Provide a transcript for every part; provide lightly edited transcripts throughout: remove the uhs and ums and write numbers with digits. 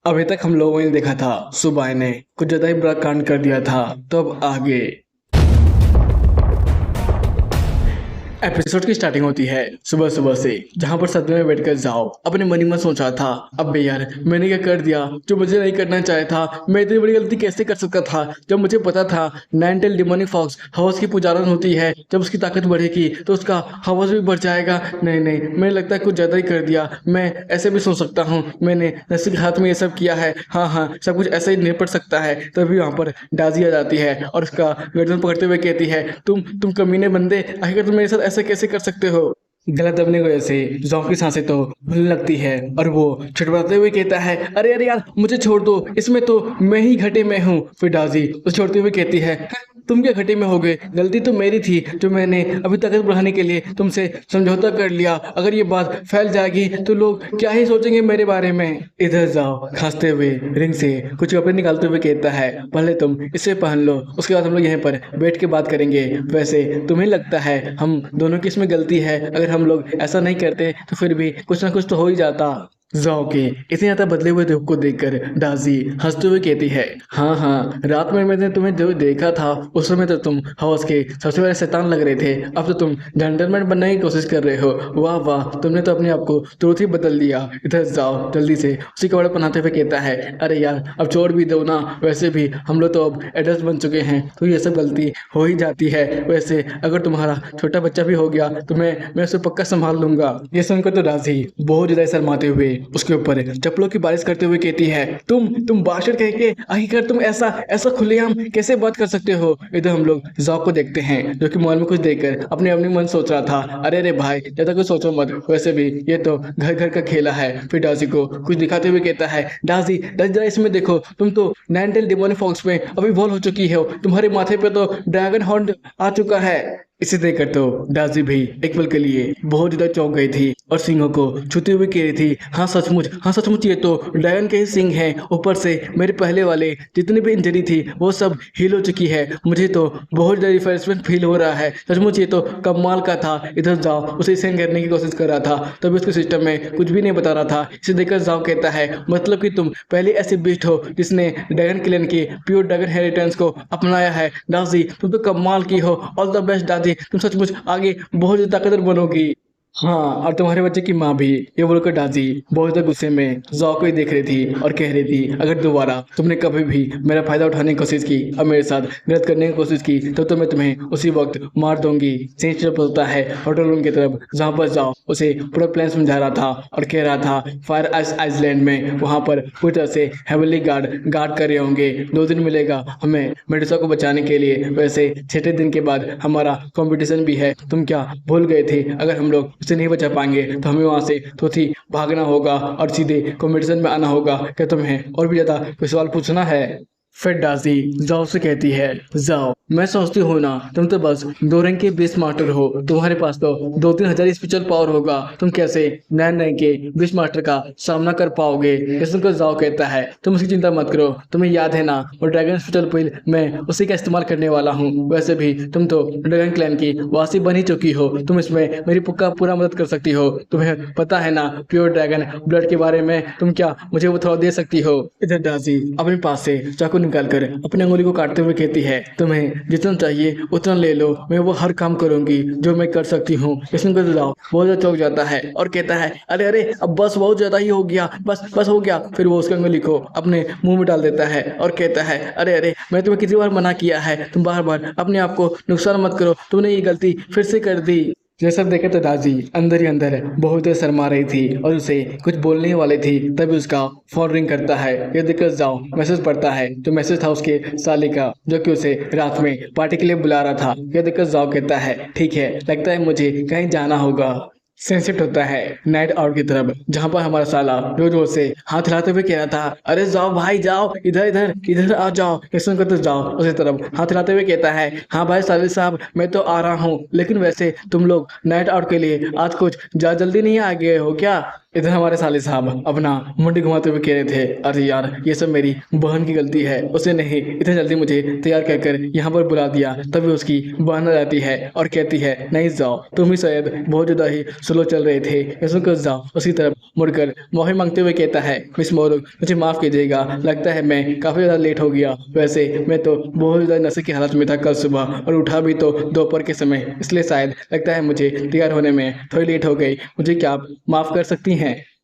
अभी तक हम लोगों ने देखा था सुबह ने कुछ ज्यादा ही बुरा कांड कर दिया था। तो अब आगे एपिसोड की स्टार्टिंग होती है सुबह सुबह से, जहां पर सदमे में बैठकर जाओ अपने मन ही मन सोच रहा था, अबे यार मैंने क्या कर दिया जो मुझे नहीं करना चाहिए था। मैं इतनी बड़ी गलती कैसे कर सकता था जब मुझे पता था नाइन टेल डिमोनिक फॉक्स हवस की पुजारन होती है, जब उसकी ताकत बढ़ेगी तो उसका हवस भी बढ़ जाएगा। नहीं नहीं, मुझे लगता है कुछ ज़्यादा ही कर दिया। मैं ऐसे भी सोच सकता हूँ मैंने नसीब के हाथ में ये सब किया है। हाँ हाँ, सब कुछ ऐसे ही निपट सकता है। तभी वहाँ पर डाजी आ जाती है और उसका गर्दन पकड़ते हुए कहती है, तुम कमीने बंदे, आखिर तुम मेरे साथ ऐसे कैसे कर सकते हो। गलत दबने की वजह से जॉन की सांसें तो भूलने लगती है और वो छटपटाते हुए कहता है, अरे अरे यार मुझे छोड़ दो, इसमें तो मैं ही घटे में हूँ। फिर डाजी उसे छोड़ते हुए कहती है, तुम क्या घटे में हो गए, गलती तो मेरी थी जो मैंने अभी ताकत बढ़ाने के लिए तुमसे समझौता कर लिया। अगर ये बात फैल जाएगी तो लोग क्या ही सोचेंगे मेरे बारे में। इधर जाओ खांसते हुए रिंग से कुछ कपड़े निकालते हुए कहता है, पहले तुम इसे पहन लो, उसके बाद हम लोग यहाँ पर बैठ के बात करेंगे। वैसे तुम्हें लगता है हम दोनों की इसमें गलती है? अगर हम लोग ऐसा नहीं करते तो फिर भी कुछ ना कुछ तो हो ही जाता। जाओ के इतने ज्यादा बदले हुए रूप को देखकर डाजी हंसते हुए कहती है, हाँ हाँ, रात में मैंने तुम्हें जो देखा था उस समय तो तुम हवस के सबसे बड़े शैतान लग रहे थे, अब तो तुम जेंटलमैन बनने की कोशिश कर रहे हो। वाह वाह, तुमने तो अपने आप को तुरंत ही बदल दिया। इधर जाओ जल्दी से, उसी कपड़े पहनाते हुए कहता है, अरे यार अब छोड़ भी दो ना, वैसे भी हम लोग तो अब एडल्ट बन चुके हैं तो ये सब गलती हो ही जाती है। वैसे अगर तुम्हारा छोटा बच्चा भी हो गया तो मैं उसे पक्का संभाल लूंगा। ये सुनकर तो राजी बहुत ज्यादा शर्माते हुए उसके ऊपर चप्पलों की बारिश करते हुए कहती है, तुम बाशर कह के आखिरकार तुम ऐसा ऐसा खुलेआम कैसे बात कर सकते हो। इधर हम लोग जाओ को देखते हैं जो कि मॉल में कुछ देखकर अपने अपने मन सोच रहा था, अरे अरे भाई ज्यादा कुछ सोचो मत, वैसे भी ये तो घर घर का खेला है। फिर डाजी को कुछ दिखाते हुए कहता है, डाजी डाजी जरा इसमें देखो, तुम तो नाइनटेल डिमोनिक फॉक्स में अभी इवॉल्व हो चुकी हो, तुम्हारे माथे पे तो ड्रैगन हॉर्न आ चुका है। इसे देखकर तो डाजी भी एक पल के लिए बहुत ज्यादा चौंक गई थी और सिंहों को छूते हुए कह रही थी, हाँ सचमुच ये तो ड्रैगन के ही सिंह हैं। ऊपर से मेरे पहले वाले जितनी भी इंजरी थी वो सब हील हो चुकी है। मुझे तो बहुत ज्यादा रिफ्रेशमेंट फील हो रहा है, सचमुच ये तो कमाल का था। इधर जाओ उसे सेंड करने की कोशिश कर रहा था तभी उसके सिस्टम में कुछ भी नहीं बता रहा था। इसे देखकर जाओ कहता है, मतलब कि तुम पहले ऐसे बीस्ट हो जिसने ड्रैगन क्लैन की प्योर ड्रैगन हेरिटेंस को अपनाया है। डाजी तुम तो कमाल की हो, ऑल द बेस्ट डाजी, तुम सचमुच आगे बहुत ज्यादा ताकतवर बनोगी। हाँ, और तुम्हारे बच्चे की माँ भी। ये बोलकर डाजी बहुत ज्यादा गुस्से में जॉ को ही देख रही थी और कह रही थी, अगर दोबारा तुमने कभी भी मेरा फायदा उठाने की कोशिश की और मेरे साथ गलत करने की कोशिश की तो मैं तुम्हें उसी वक्त मार दूंगी। सेंस चल पड़ता है होटल रूम की तरफ जहाँ पर जाओ उसे पूरा प्लान समझा रहा था और कह रहा था, फायर आइसलैंड में वहाँ पर पूरी तरह से हेवनली गार्ड कर रहे होंगे। 2 दिन मिलेगा हमें मेडुसा को बचाने के लिए, वैसे 6 दिन के बाद हमारा कंपटीशन भी है। तुम क्या भूल गए थे? अगर हम लोग उसे नहीं बचा पाएंगे तो हमें वहां से थोड़ी भागना होगा और सीधे कंपटीशन में आना होगा। क्या तुम्हें और भी ज्यादा कोई सवाल पूछना है? फिर डाजी जाओ से कहती है, जाओ मैं सोचती हूँ ना, तुम तो बस 2 रैंक के बेस मास्टर हो, तुम्हारे पास तो 2-3 हजार स्पिरिचुअल पावर होगा, तुम कैसे 9 रैंक के बेस मास्टर का सामना कर पाओगे। ये सुनकर जाओ कहता है, तुम उसकी चिंता मत करो, तुम्हें याद है ना वो ड्रैगन स्पिरिचुअल पिल मैं उसी का इस्तेमाल करने वाला हूँ। वैसे भी तुम तो ड्रैगन क्लैन की वासी बन ही चुकी हो, तुम इसमें मेरी पुक्का पूरा मदद कर सकती हो। तुम्हें पता है ना प्योर ड्रैगन ब्लड के बारे में, तुम क्या मुझे वो थोड़ा दे सकती हो। इधर डाजी अपने पास से चाकू निकालकर अपने उंगली को काटते हुए कहती है, तुम्हें जितना चाहिए उतना ले लो, मैं वो हर काम करूंगी जो मैं कर सकती हूँ। इसमें कर जाओ बहुत ज्यादा चौंक जाता है और कहता है, अरे अरे अब बस बहुत ज्यादा ही हो गया, बस बस हो गया। फिर वो उसकी उंगली को अपने मुंह में डाल देता है और कहता है, अरे अरे मैं तुम्हें कितनी बार मना किया है, तुम बार बार अपने आप को नुकसान मत करो, तुमने ये गलती फिर से कर दी। ये सब देखे तो दादी अंदर ही अंदर बहुत देर शर्मा रही थी और उसे कुछ बोलने ही वाली थी, तभी उसका फोन रिंग करता है। ये देखकर जाओ मैसेज पढ़ता है, जो मैसेज था उसके साले का जो कि उसे रात में पार्टी के लिए बुला रहा था। ये देखकर जाओ कहता है, ठीक है लगता है मुझे कहीं जाना होगा। सेंसिट होता है नाइट आउट की तरफ, जहां पर हमारा साला जोर जोर से हाथ हिलाते हुए कह रहा था, अरे जाओ भाई जाओ, इधर इधर इधर आ जाओ। ये सुनकर तो जाओ उसी तरफ हाथ हिलाते हुए कहता है, हाँ भाई साले साहब मैं तो आ रहा हूँ, लेकिन वैसे तुम लोग नाइट आउट के लिए आज कुछ ज्यादा जल्दी नहीं आ गए हो क्या? इधर हमारे साले साहब अपना मुंडी घुमाते हुए कह रहे थे, अरे यार ये सब मेरी बहन की गलती है, उसे नहीं इतने जल्दी मुझे तैयार कर यहाँ पर बुला दिया। तभी उसकी बहन आ जाती है और कहती है, नहीं जाओ, तुम ही शायद बहुत ज़्यादा ही स्लो चल रहे थे, ऐसा कर जाओ। उसकी तरफ मुड़कर माफी मांगते हुए कहता है, मिस मोरू मुझे माफ़ कीजिएगा, लगता है मैं काफ़ी ज़्यादा लेट हो गया। वैसे मैं तो बहुत ज़्यादा नशे की हालत में था कल सुबह और उठा भी तो दोपहर के समय, इसलिए शायद लगता है मुझे तैयार होने में थोड़ी लेट हो गई। मुझे क्या आप माफ़ कर सकती हैं?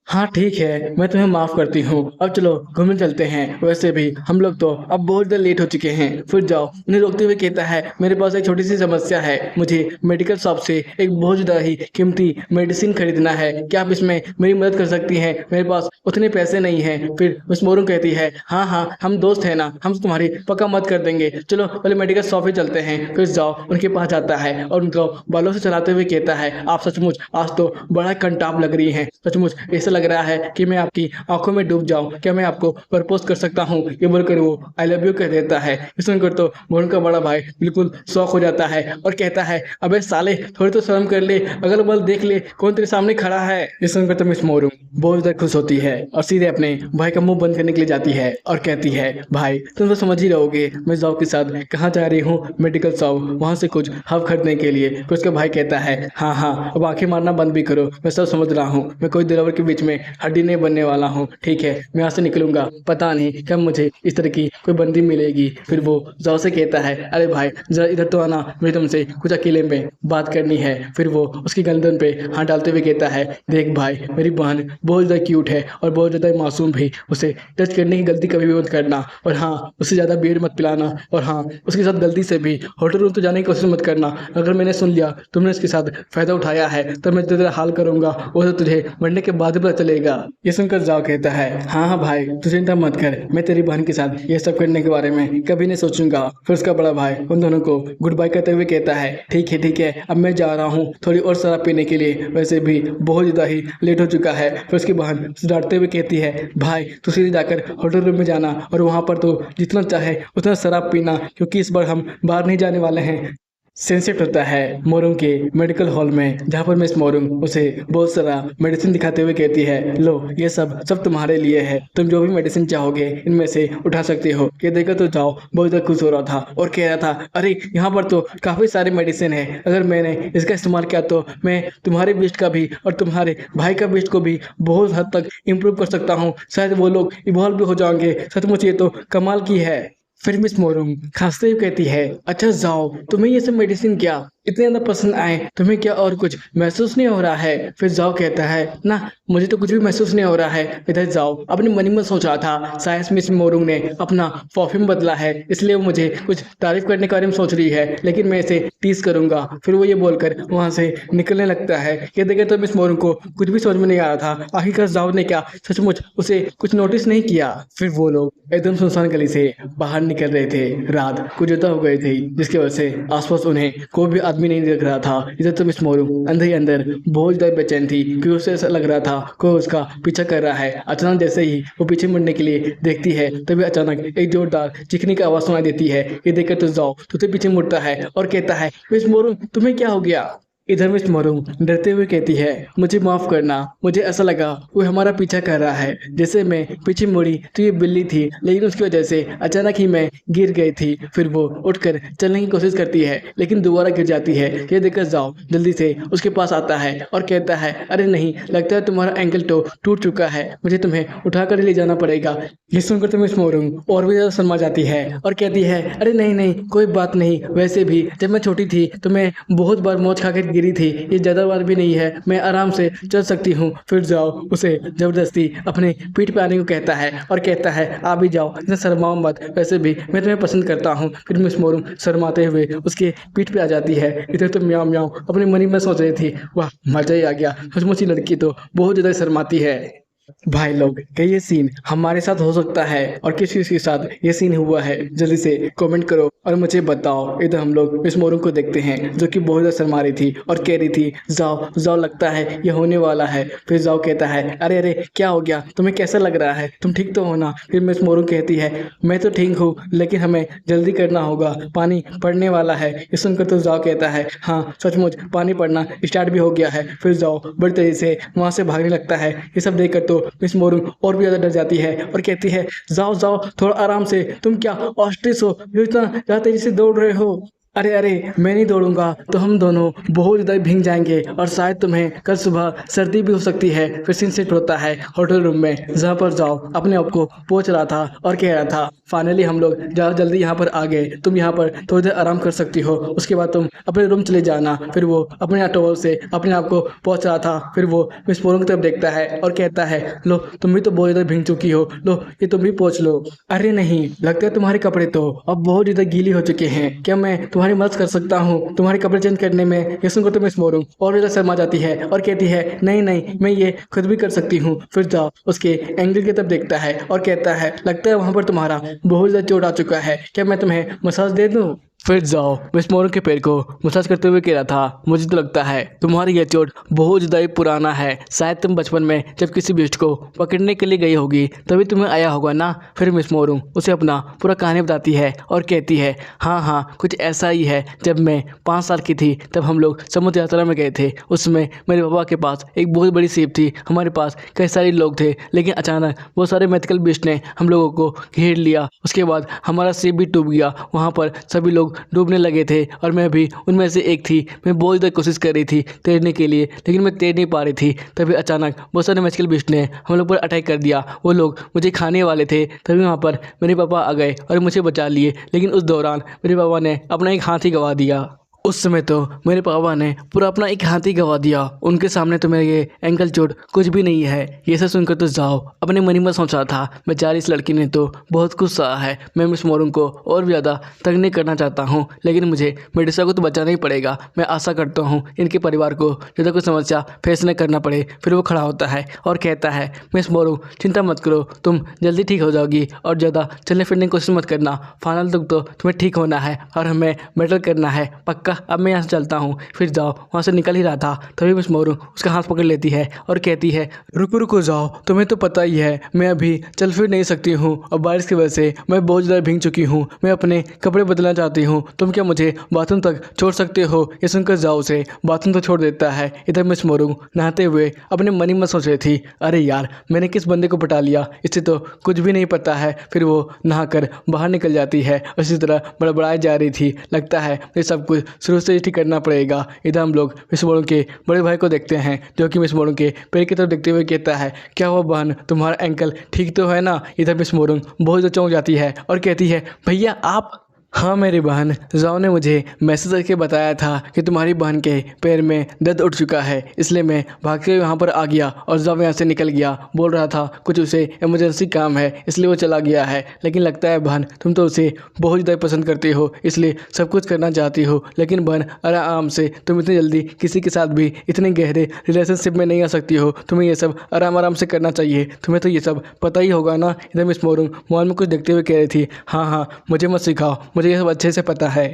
हाँ ठीक है, मैं तुम्हें माफ़ करती हूँ, अब चलो घूमने चलते हैं। वैसे भी हम लोग तो अब बहुत देर लेट हो चुके हैं, फिर जाओ। उन्हें रोकते हुए कहता है, मेरे पास एक छोटी सी समस्या है, मुझे मेडिकल शॉप से एक बहुत ज़्यादा ही कीमती मेडिसिन खरीदना है, क्या आप इसमें मेरी मदद कर सकती हैं? मेरे पास उतने पैसे नहीं हैं। फिर मिस मोरू कहती है, हाँ हाँ हम दोस्त हैं ना, हम तुम्हारी पक्का मदद कर देंगे, चलो पहले मेडिकल शॉप ही चलते हैं। फिर जाओ उनके पास जाता है और उनको बालों से चलाते हुए कहता है, आप सचमुच आज तो बड़ा कंटाप लग रही हैं, सचमुच ऐसा लग रहा है कि मैं आपकी आंखों में डूब जाऊं, क्या मैं आपको प्रपोज कर सकता हूं? ये बोलकर वो आई लव यू कह देता है। इस सुनकर तो मोहन का बड़ा भाई बिल्कुल शौक हो जाता है और कहता है, अबे साले थोड़ी तो शर्म कर ले, अगल बगल देख ले कौन तेरे सामने खड़ा है। इस सुनकर तो मिस मोरू बहुत ज्यादा खुश होती है और सीधे अपने भाई का मुंह बंद करने के लिए जाती है और कहती है, भाई तुम तो समझ ही रहोगे मैं जाओ के साथ कहाँ जा रही हूँ, मेडिकल शॉप, वहां से कुछ हव खरीदने के लिए। फिर उसका भाई कहता है, हाँ हाँ अब आंखें मारना बंद भी करो, मैं सब समझ रहा हूँ, मैं कोई दिलावर के बीच में हड्डी नहीं बनने वाला हूँ, ठीक है मैं यहाँ से निकलूंगा, पता नहीं कब मुझे इस तरह की कोई बंदी मिलेगी। फिर वो जाओ से कहता है, अरे भाई जरा इधर तो आना, मुझे तुमसे कुछ अकेले में बात करनी है। फिर वो उसकी गर्दन पे हाथ डालते हुए कहता है, देख भाई मेरी बहन बहुत ज़्यादा क्यूट है और बहुत ज़्यादा मासूम भी, उसे टच करने की गलती कभी भी मत करना, और हाँ उससे ज़्यादा बियर मत पिलाना, और हाँ उसके साथ गलती से भी होटल रूम तो जाने की कोशिश मत करना। अगर मैंने सुन लिया तुमने उसके साथ फ़ायदा उठाया है तो मैं तेरा हाल करूँगा, वो तो तुझे मरने के बाद ही पता चलेगा। ये सुनकर जाओ कहता है, हाँ हाँ भाई तू चिंता मत कर, मैं तेरी बहन के साथ ये सब करने के बारे में कभी नहीं सोचूंगा। फिर उसका बड़ा भाई उन दोनों को गुड बाय करते हुए कहता है, ठीक है अब मैं जा रहा हूँ थोड़ी और शराब पीने के लिए, वैसे भी बहुत ज़्यादा ही लेट हो चुका है। फिर उसकी बहन उसे डांटते हुए कहती है, भाई तू सीधे जाकर होटल रूम में जाना और वहाँ पर तो जितना चाहे उतना शराब पीना, क्योंकि इस बार हम बाहर नहीं जाने वाले हैं। सेंसिट होता है मोरूंग के मेडिकल हॉल में, जहाँ पर मिस मोरूंग उसे बहुत सारा मेडिसिन दिखाते हुए कहती है, लो ये सब तुम्हारे लिए है, तुम जो भी मेडिसिन चाहोगे इनमें से उठा सकते हो। ये देखकर तो जाओ बहुत ज़्यादा खुश हो रहा था और कह रहा था, अरे यहाँ पर तो काफ़ी सारे मेडिसिन है, अगर मैंने इसका इस्तेमाल किया तो मैं तुम्हारे बेस्ट का भी और तुम्हारे भाई का बेस्ट को भी बहुत हद तक इम्प्रूव कर सकता हूँ, शायद वो लोग इवॉल्व भी हो जाएंगे। सचमुच ये तो कमाल की है। फिर मिस मोरूंग खांसते हुए कहती है, अच्छा जाओ तुम्हें ये सब मेडिसिन क्या इतने ज़्यादा पसंद आए, तुम्हें क्या और कुछ महसूस नहीं हो रहा है? फिर जाओ कहता है, ना मुझे तो कुछ भी महसूस नहीं हो रहा है। इधर जाओ अपने मन में सोच रहा था शायद मिस मोरूंग ने अपना परफ्यूम बदला है, इसलिए वो मुझे कुछ तारीफ करने के बारे में सोच रही है, लेकिन मैं इसे टीज करूंगा। फिर वो ये बोलकर वहाँ से निकलने लगता है। ये देखे तो मिस मोरूंग को कुछ भी समझ में नहीं आ रहा था, आखिरकार जाओ ने क्या सचमुच उसे कुछ नोटिस नहीं किया। फिर वो लोग एकदम सुनसान गली से बाहर निकल रहे थे, रात कुछ ज़्यादा हो गई थी जिसकी वजह से आसपास उन्हें कोई भी आदमी नहीं दिख रहा था। इधर तो मिस मोरू अंदर ही अंदर बहुत ज़्यादा बेचैन थी, क्योंकि उसे ऐसा लग रहा था कोई उसका पीछा कर रहा है। अचानक जैसे ही वो पीछे मुड़ने के लिए देखती है, तभी अचानक एक जोरदार चीखने की आवाज़ सुनाई देती है। ये देखकर तो जाओ तो पीछे मुड़ता है और कहता है, मिस मोरू तुम्हें क्या हो गया? इधर मिस मोरू डरते हुए कहती है, मुझे माफ़ करना, मुझे ऐसा लगा कोई हमारा पीछा कर रहा है, जैसे मैं पीछे मुड़ी तो ये बिल्ली थी, लेकिन उसकी वजह से अचानक ही मैं गिर गई थी। फिर वो उठकर चलने की कोशिश करती है लेकिन दोबारा गिर जाती है। ये देखकर जाओ जल्दी से उसके पास आता है और कहता है, अरे नहीं, लगता है तुम्हारा एंकल तो टूट चुका है, मुझे तुम्हें उठाकर ले जाना पड़ेगा। ये सुनकर तो मिस मोरू और भी ज़्यादा शर्मा जाती है और कहती है, अरे नहीं नहीं कोई बात नहीं, वैसे भी जब मैं छोटी थी तो मैं बहुत बार मौज खाकर गिरी थी, ये ज़्यादा बार भी नहीं है, मैं आराम से चल सकती हूँ। फिर जाओ उसे ज़बरदस्ती अपने पीठ पे आने को कहता है और कहता है, आ भी जाओ, इतना शर्माओ मत, वैसे भी मैं तुम्हें पसंद करता हूँ। फिर मिस मोरू शर्माते हुए उसके पीठ पे आ जाती है। इधर तो म्याऊं म्याऊं अपने मन ही में सोच रही थी, वाह मजा ही आ गया, सचमुच ही लड़की तो बहुत ज़्यादा शर्माती है। भाई लोग, क्या ये सीन हमारे साथ हो सकता है और किस किस के साथ ये सीन हुआ है? जल्दी से कमेंट करो और मुझे बताओ। इधर हम लोग मिस मोरू को देखते हैं जो कि बहुत ज़्यादा शर्मा रही थी और कह रही थी जाओ जाओ, लगता है ये होने वाला है। फिर जाओ कहता है अरे अरे क्या हो गया, तुम्हें कैसा लग रहा है, तुम ठीक तो हो ना? फिर मिस मोरू कहती है मैं तो ठीक हूँ, लेकिन हमें जल्दी करना होगा, पानी पड़ने वाला है। ये सुनकर तो जाओ कहता है हाँ सचमुच पानी पड़ना स्टार्ट भी हो गया है। फिर जाओ बड़ी तेजी से वहां से भागने लगता है। ये सब देखकर तो मिस मोरू और भी ज्यादा डर जाती है और कहती है जाओ जाओ थोड़ा आराम से, तुम क्या ऑस्ट्रिच हो जो इतना ज्यादा तेजी से दौड़ रहे हो? अरे अरे मैं नहीं दौड़ूंगा तो हम दोनों बहुत ज़्यादा भीग जाएंगे और शायद तुम्हें कल सुबह सर्दी भी हो सकती है। फिर सीन सेट होता है होटल रूम में, जहाँ पर जाओ अपने आप को पहुंच रहा था और कह रहा था फाइनली हम लोग ज़्यादा जल्दी यहाँ पर आ गए, तुम यहाँ पर थोड़ी देर आराम कर सकती हो, उसके बाद तुम अपने रूम चले जाना। फिर वो अपने टॉवल से अपने आप को पहुंच रहा था। फिर वो मिस मोरू की तरफ देखता है और कहता है लो तुम भी तो बहुत ज़्यादा भीग चुकी हो, लो ये तुम भी पहुंच लो। अरे नहीं, लगता है तुम्हारे कपड़े तो अब बहुत ज़्यादा गीले हो चुके हैं, क्या मैं तुम्हारी मदद कर सकता हूँ तुम्हारे कपड़े चेंज करने में? ये सुनकर तो मिस मोरू और ज़्यादा शर्मा जाती है और कहती है नहीं नहीं मैं ये खुद भी कर सकती हूँ। फिर जाओ उसके एंगल की तरफ देखता है और कहता है लगता है वहाँ पर तुम्हारा बहुत ज़्यादा चोट आ चुका है, क्या मैं तुम्हें मसाज दे दूँ? फिर जाओ मिस मोरू के पैर को मसाज करते हुए कह रहा था मुझे तो लगता है तुम्हारी यह चोट बहुत ज़्यादा ही पुराना है, शायद तुम बचपन में जब किसी बिस्ट को पकड़ने के लिए गई होगी तभी तुम्हें आया होगा ना। फिर मिस मोरू उसे अपना पूरा कहानी बताती है और कहती है हाँ हाँ कुछ ऐसा ही है, जब मैं 5 साल की थी तब हम लोग समुद्र यात्रा में गए थे, उसमें मेरे पापा के पास एक बहुत बड़ी सीप थी, हमारे पास कई सारे लोग थे, लेकिन अचानक बहुत सारे मैथिकल बिस्ट ने हम लोगों को घेर लिया, उसके बाद हमारा सीप भी डूब गया, वहाँ पर सभी लोग डूबने लगे थे और मैं भी उनमें से एक थी। मैं बहुत ज़्यादा कोशिश कर रही थी तैरने के लिए लेकिन मैं तैर नहीं पा रही थी। तभी अचानक बहुत सारे मैजिकल बीस्ट ने हम लोग पर अटैक कर दिया, वो लोग मुझे खाने वाले थे। तभी वहाँ पर मेरे पापा आ गए और मुझे बचा लिए, लेकिन उस दौरान मेरे पापा ने अपना एक हाथ ही गंवा दिया। उस समय तो मेरे पापा ने पूरा अपना एक हाथ ही गंवा दिया, उनके सामने तो मेरे ये एंकल चोट कुछ भी नहीं है। ये सब सुनकर तो जाओ अपने मन ही में सोच रहा था बेचारी इस लड़की ने तो बहुत कुछ सहा है, मैं मिस मोरू को और भी ज़्यादा तंग नहीं करना चाहता हूँ, लेकिन मुझे मेडिसा को तो बचाना ही पड़ेगा। मैं आशा करता हूँ इनके परिवार को ज़्यादा कोई समस्या फेस न करना पड़े। फिर वो खड़ा होता है और कहता है मिस मोरू चिंता मत करो, तुम जल्दी ठीक हो जाओगी और ज़्यादा चलने फिरने की कोशिश मत करना, फाइनल तक तो तुम्हें ठीक होना है और हमें मेडल करना है पक्का। अब मैं यहाँ से चलता हूँ। फिर जाओ वहाँ से निकल ही रहा था तभी मिस मोरू उसका हाथ पकड़ लेती है और कहती है रुको रुको जाओ, तुम्हें तो पता ही है मैं अभी चल फिर नहीं सकती हूँ और बारिश की वजह से मैं बहुत ज़्यादा भीग चुकी हूँ, मैं अपने कपड़े बदलना चाहती हूँ, तुम क्या मुझे बाथरूम तक छोड़ सकते हो? ये सुनकर जाओ उसे बाथरूम तक छोड़ देता है। इधर मिस मोरू नहाते हुए अपने मन ही में सोच रही थी अरे यार मैंने किस बंदे को पटा लिया, इससे तो कुछ भी नहीं पता है। फिर वो नहाकर बाहर निकल जाती है और इसी तरह बड़बड़ाई जा रही थी, लगता है ये सब कुछ शुरू से ठीक करना पड़ेगा। इधर हम लोग मिस मोरू के बड़े भाई को देखते हैं जो कि मिस मोरू के पैर की तरफ देखते हुए कहता है क्या हुआ बहन, तुम्हारा एंकल ठीक तो है ना? इधर मिस मोरू बहुत ज़्यादा चौंक जाती है और कहती है भैया आप? हाँ मेरी बहन, जाओ ने मुझे मैसेज करके बताया था कि तुम्हारी बहन के पैर में दर्द उठ चुका है, इसलिए मैं भागते हुए यहाँ पर आ गया और जाओ यहाँ से निकल गया। बोल रहा था कुछ उसे इमरजेंसी काम है इसलिए वो चला गया है, लेकिन लगता है बहन तुम तो उसे बहुत ज़्यादा पसंद करती हो इसलिए सब कुछ करना चाहती हो, लेकिन बहन आराम से, तुम इतनी जल्दी किसी के साथ भी इतने गहरे रिलेशनशिप में नहीं आ सकती हो, तुम्हें ये सब आराम आराम से करना चाहिए, तुम्हें तो ये सब पता ही होगा ना। इधर मिस मोरू मोबाइल में कुछ देखते हुए कह रही थी हाँ हाँ मुझे मत सिखाओ, मुझे ये सब अच्छे से पता है।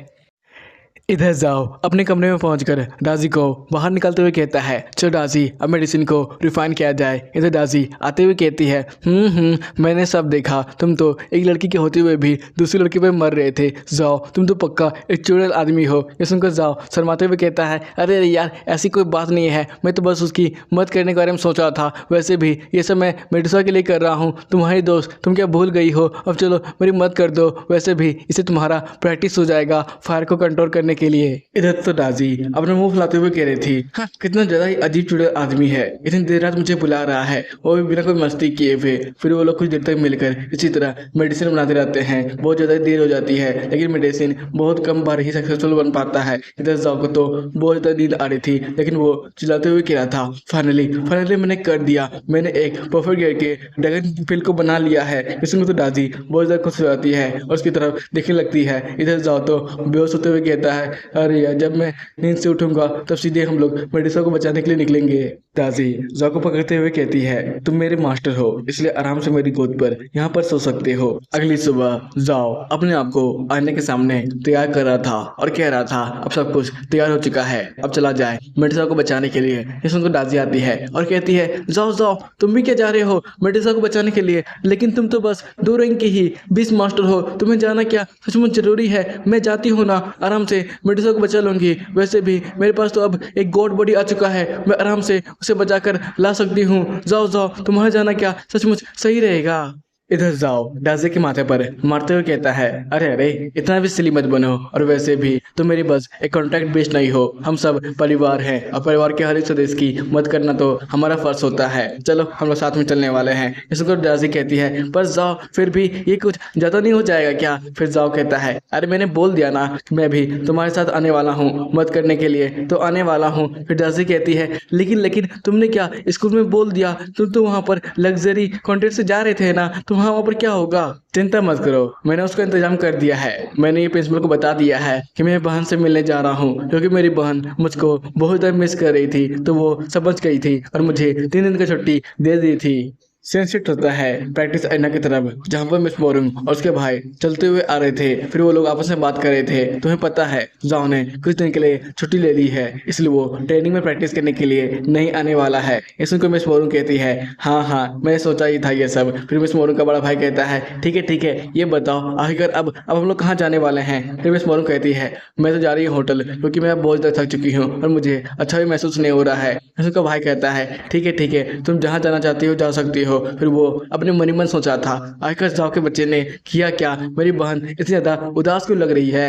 इधर जाओ अपने कमरे में पहुंचकर डाजी को बाहर निकलते हुए कहता है चलो डाजी अब मेडिसिन को रिफाइन किया जाए। इधर डाजी आते हुए कहती है मैंने सब देखा, तुम तो एक लड़की के होते हुए भी दूसरी लड़की पे मर रहे थे, जाओ तुम तो पक्का एक चुड़ैल आदमी हो। ये सुनकर जाओ शर्माते हुए कहता है अरे अरे यार ऐसी कोई बात नहीं है, मैं तो बस उसकी मदद करने के बारे में सोच रहा था, वैसे भी ये सब मैं मेडिसा के लिए कर रहा हूँ, तुम्हारी दोस्त तुम क्या भूल गई हो? अब चलो मेरी मदद कर दो, वैसे भी इससे तुम्हारा प्रैक्टिस हो जाएगा फायर को कंट्रोल करने के लिए। इधर तो डाजी अपने मुंह फुलाते हुए कह रही थी हाँ कितना ज्यादा ही अजीब चुड़ैल आदमी है, इतनी देर रात मुझे बुला रहा है वो भी बिना कोई मस्ती किए हुए। फिर वो लोग कुछ देर तक मिलकर इसी तरह मेडिसिन बनाते रहते हैं, बहुत ज्यादा देर हो जाती है लेकिन मेडिसिन बहुत कम बार ही सक्सेसफुल बन पाता है। इधर जाओ को तो बहुत ज्यादा नींद आ रही थी लेकिन वो चिल्लाते हुए कह रहा था फाइनली मैंने कर दिया, मैंने एक परफेक्ट गियर के ड्रैगन फिल को बना लिया है। इसमें तो डाजी बहुत ज्यादा खुश हो जाती है और उसकी तरफ देखने लगती है। इधर जाओ तो बेहोश होते हुए कहता है अरे यार जब मैं नींद से उठूंगा तब सीधे हम लोग मेडिसा को बचाने के लिए निकलेंगे। दाजी जाओ को पकड़ते हुए कहती है, तुम मेरे मास्टर हो इसलिए आराम से मेरी गोद पर यहाँ पर सो सकते हो। अगली सुबह जाओ अपने आप को आईने के सामने तैयार कर रहा था और कह रहा था अब सब कुछ तैयार हो चुका है, अब चला जाए मेडिसा को बचाने के लिए। ये सुनकर दादी आती है और कहती है, जाओ जाओ तुम भी क्या जा रहे हो मेडिसा को बचाने के लिए, लेकिन तुम तो बस 2 रैंक के ही 20 मास्टर हो, तुम्हें जाना क्या सचमुच जरूरी है? मैं जाती हूँ ना, आराम से मेडिसा को बचा लूंगी। वैसे भी मेरे पास तो अब एक गॉड बॉडी आ चुका है, मैं आराम से उसे बचाकर ला सकती हूँ। जाओ जाओ तुम्हारा जाना क्या सचमुच सही रहेगा। इधर जाओ डाजे के माथे पर मारते हुए कहता है, अरे अरे इतना भी सिली मत बनो, और वैसे भी तुम मेरी बस एक कॉन्ट्रैक्ट बेस्ड नहीं हो, हम सब परिवार हैं और परिवार के हर एक सदस्य की मदद करना तो हमारा फर्ज होता है। चलो हम लोग साथ में चलने वाले हैं। इसको डाजी कहती है, पर जाओ फिर भी ये कुछ ज्यादा नहीं हो जाएगा क्या? फिर जाओ कहता है, अरे मैंने बोल दिया ना कि मैं भी तुम्हारे साथ आने वाला हूँ मदद करने के लिए, तो आने वाला हूँ। फिर डाजी कहती है, लेकिन लेकिन तुमने क्या स्कूल में बोल दिया, तुम तो वहाँ पर लग्जरी कॉन्टेंट से जा रहे थे ना, तो वहाँ पर क्या होगा? चिंता मत करो, मैंने उसका इंतजाम कर दिया है। मैंने ये प्रिंसिपल को बता दिया है कि मैं बहन से मिलने जा रहा हूँ, क्योंकि मेरी बहन मुझको बहुत ज़्यादा मिस कर रही थी, तो वो समझ गई थी और मुझे 3 दिन की छुट्टी दे दी थी। सीन शिफ्ट होता है प्रैक्टिस अरेना की तरफ, जहाँ पर मिस मोरिंग और उसके भाई चलते हुए आ रहे थे। फिर वो लोग आपस में बात कर रहे थे। तुम्हें पता है जाओ ने कुछ दिन के लिए छुट्टी ले ली है, इसलिए वो ट्रेनिंग में प्रैक्टिस करने के लिए नहीं आने वाला है। इसको मिस मोरिंग कहती है, हाँ हाँ मैंने सोचा ही था ये सब। फिर मिस मोरिंग का बड़ा भाई कहता है, ठीक है ये बताओ आखिर अब हम लोग कहाँ जाने वाले हैं? फिर मिस मोरिंग कहती है, मैं तो जा रही हूँ होटल, क्योंकि मैं बहुत ज़्यादा थक चुकी हूँ और मुझे अच्छा भी महसूस नहीं हो रहा है। उसका भाई कहता है, ठीक है तुम जहाँ जाना चाहती हो जा सकती हो। फिर वो अपने मन ही मन सोचा था, आखिर जाओ के बच्चे ने किया क्या, मेरी बहन इतनी ज्यादा उदास क्यों लग रही है।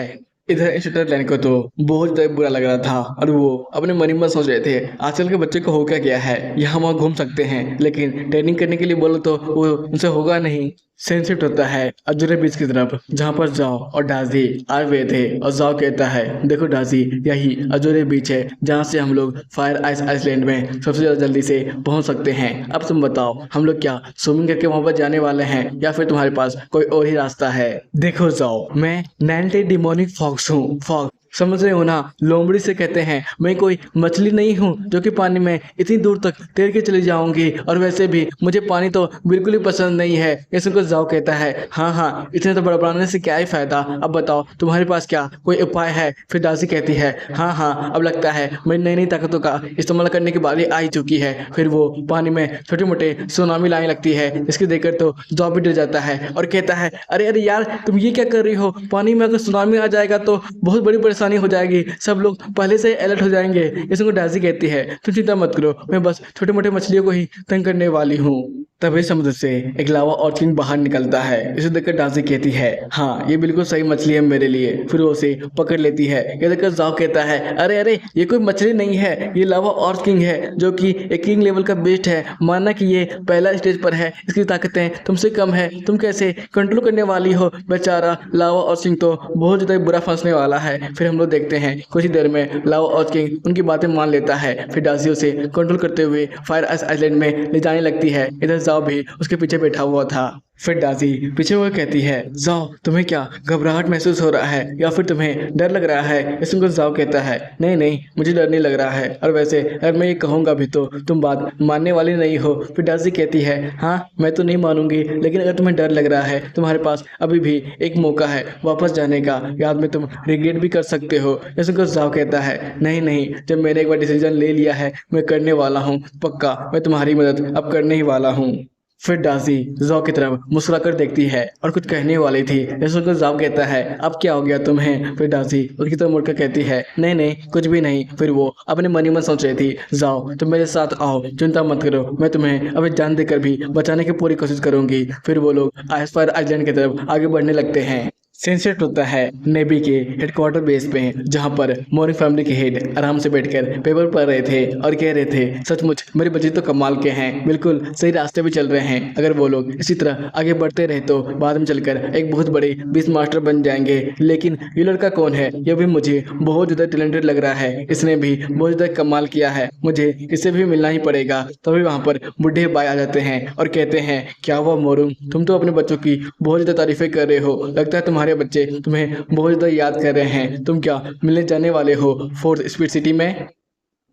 इधर इंस्ट्रक्टर लैन को तो बहुत ज्यादा बुरा लग रहा था और वो अपने मन ही मन सोच रहे थे, आजकल के बच्चे को हो क्या गया है, यहाँ वहाँ घूम सकते हैं लेकिन ट्रेनिंग करने के लिए बोलो तो वो उनसे होगा नहीं। सेंसिट होता है अजूरे बीच की तरफ, जहाँ पर जाओ और डाजी आए हुए थे और जाओ कहता है, देखो डाजी यही अजूरे बीच है जहाँ से हम लोग फायर आइस आइसलैंड में सबसे ज्यादा जल्दी से पहुँच सकते हैं। अब तुम बताओ हम लोग क्या स्विमिंग करके वहाँ पर जाने वाले हैं या फिर तुम्हारे पास कोई और ही रास्ता है? देखो जाओ मैं 90 डिमोनिक फॉक्स हूँ, फॉक्स समझ रहे हो ना, लोमड़ी से कहते हैं। मैं कोई मछली नहीं हूँ जो कि पानी में इतनी दूर तक तैर के चली जाऊंगी, और वैसे भी मुझे पानी तो बिल्कुल ही पसंद नहीं है। ये सुनकर जाओ कहता है, हाँ इतने तो बड़बड़ाने से क्या ही फायदा, अब बताओ तुम्हारे पास क्या कोई उपाय है? फिर दासी कहती है, हाँ अब लगता है मेरी नई नई ताकतों का इस्तेमाल करने की बारी आ ही चुकी है। फिर वो पानी में छोटे मोटे सुनामी लाने लगती है, इसके देखकर तो जाओ भी डर जाता है और कहता है, अरे यार तुम ये क्या कर रही हो, पानी में अगर सुनामी आ जाएगा तो बहुत बड़ी परेशानी हो जाएगी, सब लोग पहले से अलर्ट हो जाएंगे। इसको डाजी कहती है, तुम चिंता मत करो, मैं बस छोटे मोटे मछलियों को ही तंग करने वाली हूँ। तभी समुद्र से एक लावा ऑर्चिन बाहर निकलता है। इसे देखकर डाजी कहती है, हाँ ये बिल्कुल सही मछली है मेरे लिए। फिर वो उसे पकड़ लेती है। ये देखकर जाओ कहता है, अरे ये कोई मछली नहीं है, ये लावा ऑर्चिन है जो कि एक किंग लेवल का बेस्ट है। माना कि ये पहला स्टेज पर है, इसकी ताकतें तुमसे कम है, तुम कैसे कंट्रोल करने वाली हो? बेचारा लावा ऑर्चिन तो बहुत ज्यादा बुरा फंसने वाला है। फिर हम लोग देखते हैं कुछ ही देर में लावा ऑर्चिन उनकी बातें मान लेता है। फिर डाजी उसे कंट्रोल करते हुए फायर आइसलैंड में ले जाने लगती है। इधर जाओ भी उसके पीछे बैठा हुआ था। फिर डाजी पीछे हुए कहती है, जाओ तुम्हें क्या घबराहट महसूस हो रहा है या फिर तुम्हें डर लग रहा है? इसको जाओ कहता है, नहीं मुझे डर नहीं लग रहा है, और वैसे अगर मैं ये कहूँगा भी तो तुम बात मानने वाली नहीं हो। फिर डाजी कहती है, हाँ मैं तो नहीं मानूंगी, लेकिन अगर तुम्हें डर लग रहा है तुम्हारे पास अभी भी एक मौका है वापस जाने का, याद में तुम रिग्रेट भी कर सकते हो। इसको जाओ कहता है, नहीं जब मैंने एक बार डिसीजन ले लिया है मैं करने वाला हूँ, पक्का मैं तुम्हारी मदद अब करने ही वाला हूँ। फिर डाजी जाओ की तरफ मुस्कुराकर देखती है और कुछ कहने वाली थी। सुनकर जाओ कहता है, अब क्या हो गया तुम्हें? फिर डाजी उसकी तरफ मुड़कर कहती है, नहीं कुछ भी नहीं। फिर वो अपने मन ही मन सोच रही थी, जाओ तुम मेरे साथ आओ, चिंता मत करो, मैं तुम्हें अभी जान देकर भी बचाने की पूरी कोशिश करूंगी। फिर वो लोग आइसफायर आइलैंड की तरफ आगे बढ़ने लगते हैं। सेंसेट होता है नेवी के हेडक्वार्टर बेस पे, जहां पर मोरिंग फैमिली के हेड आराम से बैठकर पेपर पढ़ रहे थे और कह रहे थे, सचमुच मेरे बच्चे तो कमाल के हैं, बिल्कुल सही रास्ते पे चल रहे हैं। अगर वो लोग इसी तरह आगे बढ़ते रहे तो बाद में चलकर एक बहुत बड़े बीस मास्टर बन जाएंगे। लेकिन ये लड़का कौन है? यह भी मुझे बहुत ज़्यादा टैलेंटेड लग रहा है, इसने भी बहुत ज़्यादा कमाल किया है, मुझे इससे भी मिलना ही पड़ेगा। तभी वहाँ पर बुढ़े भाई आ जाते हैं और कहते हैं, क्या हुआ मोरिंग, तुम तो अपने बच्चों की बहुत ज़्यादा तारीफें कर रहे हो, लगता है तुम्हारे बच्चे तुम्हें बहुत ज़्यादा याद कर रहे हैं, तुम क्या मिलने जाने वाले हो फोर्थ स्पीड सिटी में?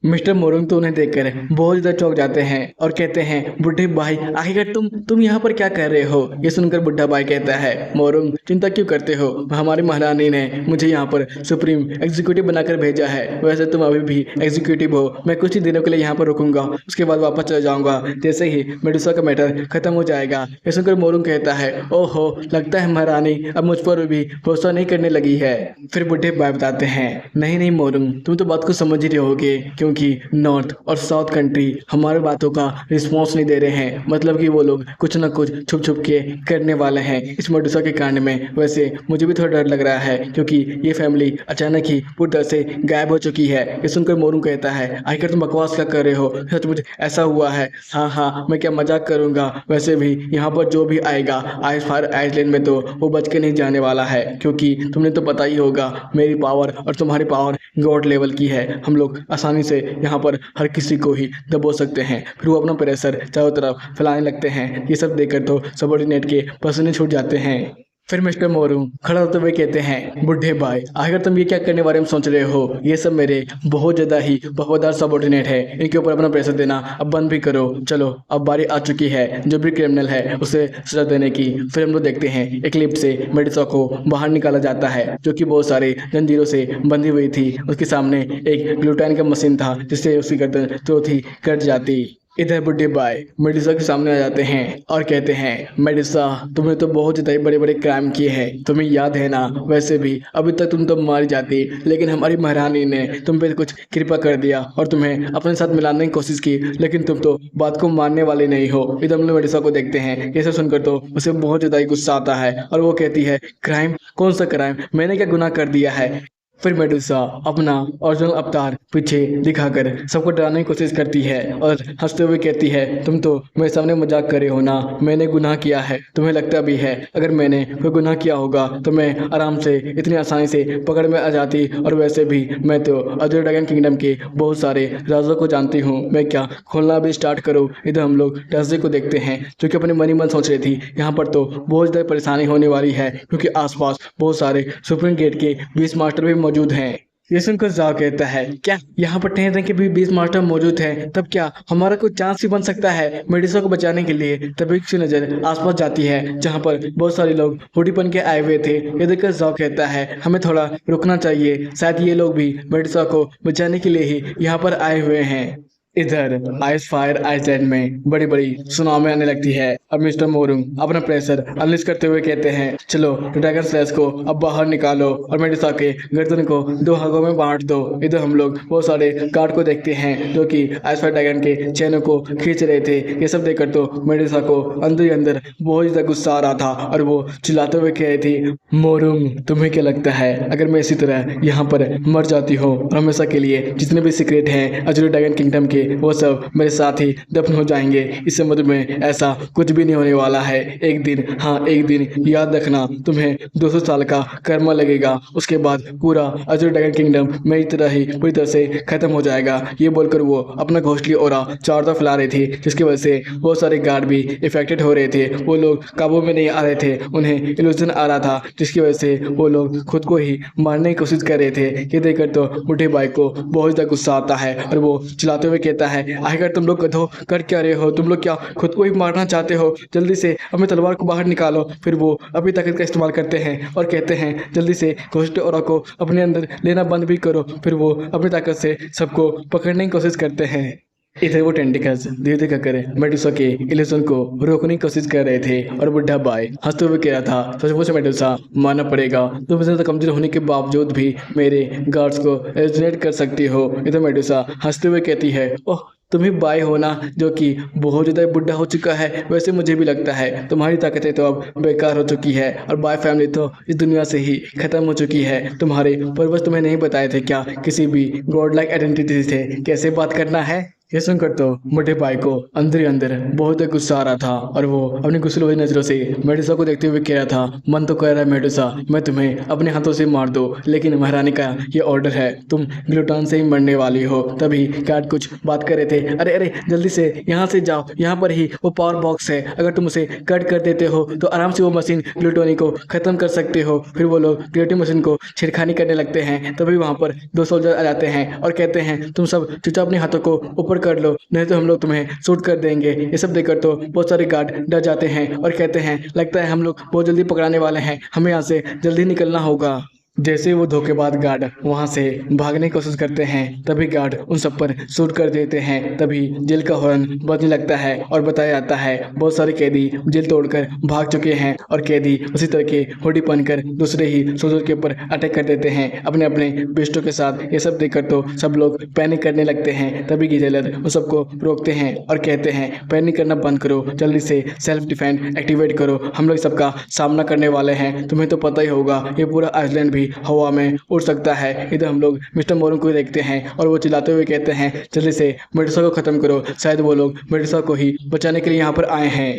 मिस्टर मोरुंग तो उन्हें देखकर बहुत ज्यादा चौंक जाते हैं और कहते हैं, बुढ़े भाई आखिर तुम यहाँ पर क्या कर रहे हो? ये सुनकर बुढ़ा भाई कहता है, मोरुंग चिंता क्यों करते हो? हमारी महारानी ने मुझे यहाँ पर सुप्रीम एग्जीक्यूटिव बनाकर भेजा है। वैसे तुम अभी भी एग्जीक्यूटिव हो, मैं कुछ ही दिनों के लिए यहाँ पर रुकूंगा, उसके बाद वापस चला जाऊंगा जैसे ही मेडुसा का मैटर खत्म हो जाएगा। ये सुनकर मोरुंग कहता है, ओहो लगता है महारानी अब मुझ पर भी भरोसा नहीं करने लगी है। फिर बुढ़े भाई बताते हैं, नहीं नहीं मोरुंग, तुम तो बात को समझ ही रहे होगे, क्योंकि नॉर्थ और साउथ कंट्री हमारे बातों का रिस्पॉन्स नहीं दे रहे हैं। मतलब कि वो लोग कुछ ना कुछ छुप छुप के करने वाले हैं इस मेडुसा के कांड में। वैसे मुझे भी थोड़ा डर लग रहा है, क्योंकि ये फैमिली अचानक ही पूरी तरह से गायब हो चुकी है। ये सुनकर मोरुंग कहता है, आखिर तुम बकवास क्या कर रहे हो? सचमुच ऐसा हुआ है? हाँ हाँ, मैं क्या मजाक करूंगा। वैसे भी यहाँ पर जो भी आएगा आइस फायर आइसलैंड में तो वो बच के नहीं जाने वाला है, क्योंकि तुमने तो पता ही होगा मेरी पावर और तुम्हारी पावर गॉड लेवल की है। हम लोग आसानी से यहाँ पर हर किसी को ही दबो सकते हैं। फिर वो अपना प्रेशर चारों तरफ फैलाने लगते हैं। ये सब देखकर तो सबॉर्डिनेट के पसीने छूट जाते हैं। फिर मिस्टर मोरू खड़ा होते हुए कहते हैं, बुढ़े भाई आखिर तुम ये क्या करने के बारे में सोच रहे हो? ये सब मेरे बहुत ज़्यादा ही वफादार सबॉर्डिनेट है, इनके ऊपर अपना प्रेशर देना अब बंद भी करो। चलो अब बारी आ चुकी है जो भी क्रिमिनल है उसे सजा देने की। फिर हम लोग देखते हैं एक लिफ्ट से मेडुसा को बाहर निकाला जाता है, जो कि बहुत सारे जंजीरों से बंधी हुई थी। उसके सामने एक ग्लूटाइन का मशीन था जिससे उसकी गर्दन चौथी कट जाती। इधर बुढ़े भाई मेडुसा के सामने आ जाते हैं और कहते हैं, मेडुसा तुमने तो बहुत ज़्यादा बड़े बड़े क्राइम किए हैं, तुम्हें याद है ना? वैसे भी अभी तक तुम तो मारी जाती, लेकिन हमारी महारानी ने तुम पे कुछ कृपा कर दिया और तुम्हें अपने साथ मिलाने की कोशिश की, लेकिन तुम तो बात को मानने वाले नहीं हो। इधर हम लोग मेडुसा को देखते हैं। ये सब सुनकर तो उसे बहुत ज़्यादा ही गुस्सा आता है और वो कहती है, क्राइम? कौन सा क्राइम? मैंने क्या गुनाह कर दिया है? फिर मेडुसा अपना ओरिजिनल अवतार पीछे दिखाकर सबको डराने की कोशिश करती है और हंसते हुए कहती है, तुम तो मेरे सामने मजाक कर रहे हो ना? मैंने गुनाह किया है, तुम्हें लगता भी है? अगर मैंने कोई गुनाह किया होगा तो मैं आराम से इतनी आसानी से पकड़ में आ जाती। और वैसे भी मैं तो अजर ड्रैगन किंगडम के बहुत सारे राजों को जानती हूँ, मैं क्या खोलना भी स्टार्ट करूँ? इधर हम लोग टर्सडे को देखते हैं, जो कि अपने मन ही मन सोच रही थी यहाँ पर तो बहुत ज़्यादा परेशानी होने वाली है, क्योंकि आसपास बहुत सारे सुप्रीम गेट के 20 मास्टर भी मौजूद हैं। ये सुनकर जाओ कहता है, क्या यहाँ पर ठहरने के भी 20 मास्टर मौजूद हैं? तब क्या हमारा कोई चांस भी बन सकता है मेडुसा को बचाने के लिए? तभी की नजर आसपास जाती है जहाँ पर बहुत सारे लोग हुडी बन के आए हुए थे। ये देखकर जाओ कहता है, हमें थोड़ा रुकना चाहिए, शायद ये लोग भी मेडुसा को बचाने के लिए ही यहाँ पर आए हुए हैं। इधर आइस फायर आइसलैंड में बड़ी बड़ी सुनामी आने लगती है और मिस्टर मोरुंग अपना प्रेशर अनलिस्ट करते हुए कहते हैं, चलो ड्रैगन स्लैश को अब बाहर निकालो और मेडुसा के गर्दन को 2 भागों में बांट दो। इधर हम लोग बहुत सारे गार्ड को देखते हैं जो कि आइस फायर ड्रैगन के चैनों को खींच रहे थे। ये सब देखकर तो मेडुसा को अंदर ही अंदर बहुत ज़्यादा गुस्सा आ रहा था और वो चिल्लाते हुए कह रही थी, मोरुंग तुम्हें क्या लगता है अगर मैं इसी तरह यहाँ पर मर जाती हूँ और हमेशा के लिए जितने भी सीक्रेट हैं अजूर ड्रैगन किंगडम के वो सब मेरे साथ ही दफन हो जाएंगे? इस समुद्र में ऐसा कुछ भी नहीं होने वाला है। एक दिन, हाँ एक दिन याद रखना, तुम्हें 200 साल का कर्मा लगेगा, उसके बाद पूरा अजूर ड्रैगन किंगडम मेरी तरह ही पूरी तरह से खत्म हो जाएगा। ये बोलकर वो अपना घोंसली ओरा चारों तरफ फैला रही थी, जिसकी वजह से बहुत सारे गार्ड भी इफेक्टेड हो रहे थे। वो लोग काबू में नहीं आ रहे थे, उन्हें इल्यूजन आ रहा था, जिसकी वजह से वो लोग खुद को ही मारने की कोशिश कर रहे थे। ये देखकर तो बूढ़े भाई को बहुत ज़्यादा गुस्सा आता है और वो चिल्लाते हुए कहता है, आखिर तुम लोग गधों कर क्या रहे हो? तुम लोग क्या खुद को ही मारना चाहते हो? जल्दी से अपनी तलवार को बाहर निकालो। फिर वो अपनी ताकत का इस्तेमाल करते हैं और कहते हैं, जल्दी से घोंसले ओरा को अपने अंदर लेना बंद भी करो। फिर वो अपनी ताकत से सबको पकड़ने की कोशिश करते हैं। इधर वो टेंटिकल्स धीरे धीरे कर मेडुसा के इल्यूजन को रोकने की कोशिश कर रहे थे और बुढ़ा भाई हंसते हुए कह रहा था, सचमुच मेडुसा मानना पड़ेगा, तुम इतना तो कमजोर होने के बावजूद भी मेरे गार्ड्स को एलिमिनेट कर सकती हो। इधर मेडुसा हंसते हुए कहती है, ओह तुम ही बाई हो ना, जो कि बहुत ज़्यादा बुढ़ा हो चुका है। वैसे मुझे भी लगता है तुम्हारी ताकतें तो अब बेकार हो चुकी है और बाय फैमिली तो इस दुनिया से ही खत्म हो चुकी है। तुम्हारे पूर्वज तुम्हें नहीं बताए थे क्या किसी भी गॉड लाइक आइडेंटिटी से कैसे बात करना है? ये सुनकर तो मोटे भाई को अंदर ही अंदर बहुत गुस्सा आ रहा था और वो अपनी गुस्से वाली नजरों से मेडुसा को देखते हुए कह रहा था, मन तो कह रहा है मेडुसा मैं तुम्हें अपने हाथों से मार दो, लेकिन महारानी का ये ऑर्डर है, तुम ग्लूटॉन से ही मरने वाली हो। तभी गार्ड कुछ बात कर रहे थे, अरे अरे जल्दी से यहाँ से जाओ, यहाँ पर ही वो पावर बॉक्स है, अगर तुम उसे कट कर देते हो तो आराम से वो मशीन ग्लूटोनी को खत्म कर सकते हो। फिर वो लोग ग्लूटोनी मशीन को छेड़खानी करने लगते हैं। तभी वहाँ पर दो सोल्जर आ जाते हैं और कहते हैं, तुम सब चुपचाप अपने हाथों को ऊपर कर लो, नहीं तो हम लोग तुम्हें शूट कर देंगे। ये सब देखकर तो बहुत सारे गार्ड डर जाते हैं और कहते हैं, लगता है हम लोग बहुत जल्दी पकड़ाने वाले हैं, हमें यहाँ से जल्दी निकलना होगा। जैसे ही वो धोखेबाज गार्ड वहां से भागने की कोशिश करते हैं, तभी गार्ड उन सब पर शूट कर देते हैं। तभी जेल का हॉर्न बजने लगता है और बताया जाता है बहुत सारे कैदी जेल तोड़कर भाग चुके हैं और कैदी उसी तरह के हुडी पहनकर दूसरे ही सोल्जर के ऊपर अटैक कर देते हैं अपने अपने बेस्टों के साथ। ये सब देखकर तो सब लोग पैनिक करने लगते हैं। तभी की जेलर उन सबको रोकते हैं और कहते हैं, पैनिक करना बंद करो, जल्दी से सेल्फ डिफेंस एक्टिवेट करो, हम लोग सबका सामना करने वाले हैं। तुम्हें तो पता ही होगा ये पूरा आइसलैंड भी हवा में उड़ सकता है। इधर हम लोग मिस्टर मोरू को देखते हैं और वो चिल्लाते हुए कहते हैं, जल्दी से मेडुसा को खत्म करो, शायद वो लोग मेडुसा को ही बचाने के लिए यहाँ पर आए हैं।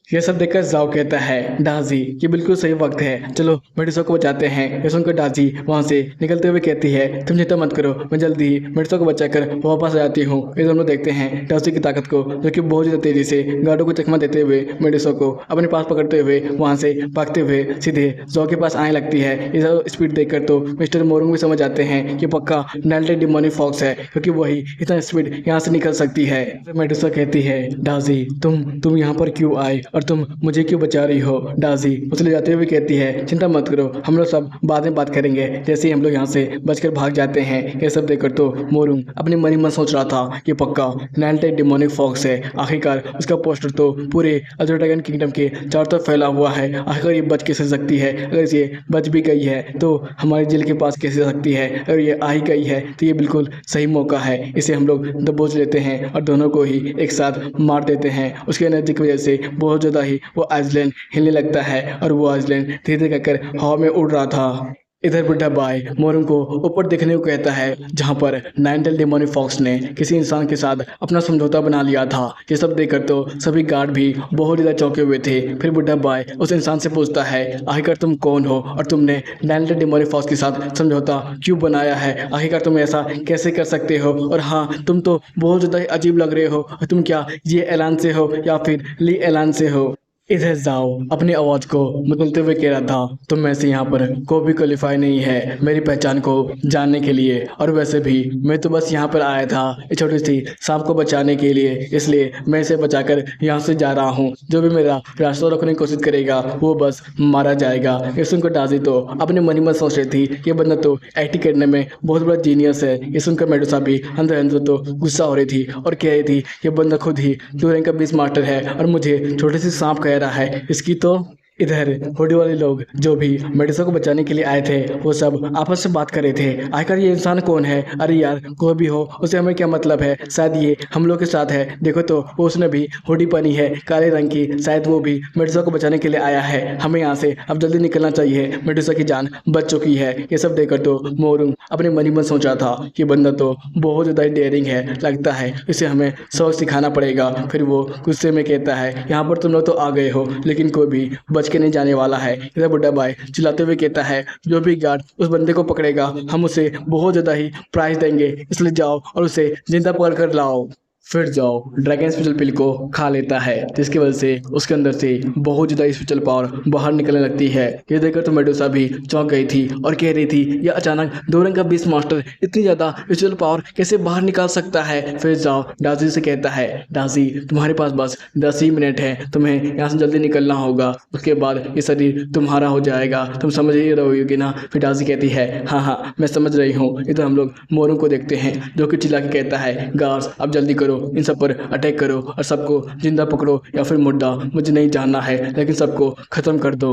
ये सब देखकर जाओ कहता है, डाजी ये बिल्कुल सही वक्त है, चलो मेडुसा को बचाते हैं। ये सुनकर डाजी वहां से निकलते हुए कहती है, तुम चिंता मत करो, मैं जल्दी ही मेडुसा को बचाकर वापस आ जाती हूँ। ये दोनों देखते हैं डाजी की ताकत को, जो कि बहुत ज़्यादा तेजी से गार्डों को चकमा देते हुए मेडुसा को अपने पास पकड़ते हुए वहां से भागते हुए सीधे जो के पास आने लगती है। ये स्पीड देखकर तो मिस्टर मोरू भी समझ आते हैं कि पक्का नाइल्ड डिमोनिक फॉक्स है, क्योंकि वही इतना स्पीड यहाँ से निकल सकती है। मेडुसा कहती है, डाजी तुम यहाँ पर क्यों आए और तुम मुझे क्यों बचा रही हो। डाजी उछले जाते हुए कहती है, चिंता मत करो, हम लोग सब बाद में बात करेंगे, जैसे ही हम लोग यहाँ से बचकर भाग जाते हैं। ये सब देखकर तो मोरू अपने मन ही मन सोच रहा था कि पक्का नाइल्ड डिमोनिक फॉक्स है, आखिरकार उसका पोस्टर तो पूरे अजर ड्रैगन किंगडम के चारों तरफ फैला हुआ है, आखिर ये बच कैसे सकती है। अगर ये बच भी गई है तो हमारे जेल के पास कैसे सकती है, अगर ये आ ही गई है तो ये बिल्कुल सही मौका है, इसे हम लोग दबोच लेते हैं और दोनों को ही एक साथ मार देते हैं। उसके एनर्जी की वजह से बहुत ज़्यादा ही वो आइसलैंड हिलने लगता है और वो आइसलैंड धीरे धीरे कर हवा में उड़ रहा था। इधर बुढ़ा भाई मोरू को ऊपर देखने को कहता है, जहाँ पर नाइल्ड डिमोनिक फॉक्स ने किसी इंसान के साथ अपना समझौता बना लिया था। ये सब देखकर तो सभी गार्ड भी बहुत ज़्यादा चौंके हुए थे। फिर बुढ़ा भाई उस इंसान से पूछता है, आखिरकार तुम कौन हो और तुमने नाइल्ड डिमोनिक फॉक्स के साथ समझौता क्यों बनाया है, आखिरकार तुम ऐसा कैसे कर सकते हो, और हाँ तुम तो बहुत ज़्यादा अजीब लग रहे हो, तुम क्या ये ऐलान से हो या फिर ली ऐलान से हो। इधर जाओ अपनी आवाज़ को बदलते हुए कह रहा था, तुम में से यहाँ पर कोई भी क्वालिफाई नहीं है मेरी पहचान को जानने के लिए, और वैसे भी मैं तो बस यहाँ पर आया था इस छोटी सी सांप को बचाने के लिए, इसलिए मैं इसे बचाकर यहाँ से जा रहा हूँ। जो भी मेरा रास्ता रोकने की कोशिश करेगा वो बस मारा जाएगा। ये सुनकर डाजी तो अपने मन ही मन सोच रही थी, ये बंदा तो एक्टिंग करने में बहुत बड़ा जीनियस है। ये सुनकर मेडुसा भी अंदर अंदर तो गुस्सा हो रही थी और कह रही थी, ये बंदा खुद ही 2 रैंक का बीस्ट मास्टर है और मुझे छोटी सी सांप कह रहा है, इसकी तो। इधर हुडी वाले लोग जो भी मेडुसा को बचाने के लिए आए थे वो सब आपस में बात कर रहे थे, आखिर ये इंसान कौन है, अरे यार कोई भी हो उसे हमें क्या मतलब है, शायद ये हम लोग के साथ है, देखो तो वो उसने भी हुडी पहनी है काले रंग की, शायद वो भी मेडुसा को बचाने के लिए आया है, हमें यहाँ से अब जल्दी निकलना चाहिए, मेडुसा की जान बच चुकी है। ये सब देखकर तो मोरू अपने मन ही मन सोचा था कि बंदा तो बहुत ज़्यादा डेयरिंग है, लगता है इसे हमें सबक सिखाना पड़ेगा। फिर वो गुस्से में कहता है, यहाँ पर तुम लोग तो आ गए हो लेकिन कोई भी बच के नहीं जाने वाला है। इधर बुड्ढा भाई चिल्लाते हुए कहता है, जो भी गार्ड उस बंदे को पकड़ेगा हम उसे बहुत ज़्यादा ही प्राइज देंगे, इसलिए जाओ और उसे जिंदा पकड़ कर लाओ। फिर जाओ ड्रैगन स्पेशल पिल को खा लेता है, जिसकी वजह से उसके अंदर से बहुत ज़्यादा स्पेशल पावर बाहर निकलने लगती है। ये देखकर तो मेडुसा भी चौंक गई थी और कह रही थी, यह अचानक 2 रंग का बीस्ट मास्टर इतनी ज़्यादा स्पेशल पावर कैसे बाहर निकाल सकता है। फिर जाओ डाजी से कहता है, डाजी तुम्हारे पास बस 10 ही मिनट है, तुम्हें यहाँ से जल्दी निकलना होगा, उसके बाद ये शरीर तुम्हारा हो जाएगा, तुम समझ ही रहोगे ना। फिर डाजी कहती है, हाँ हाँ मैं समझ रही हूँ। इधर हम लोग मोरू को देखते हैं जो कि चिल्ला के कहता है, गार्ड्स अब जल्दी करो, इन सब पर अटैक करो और सबको जिंदा पकड़ो या फिर मुर्दा, मुझे नहीं जानना है, लेकिन सबको खत्म कर दो।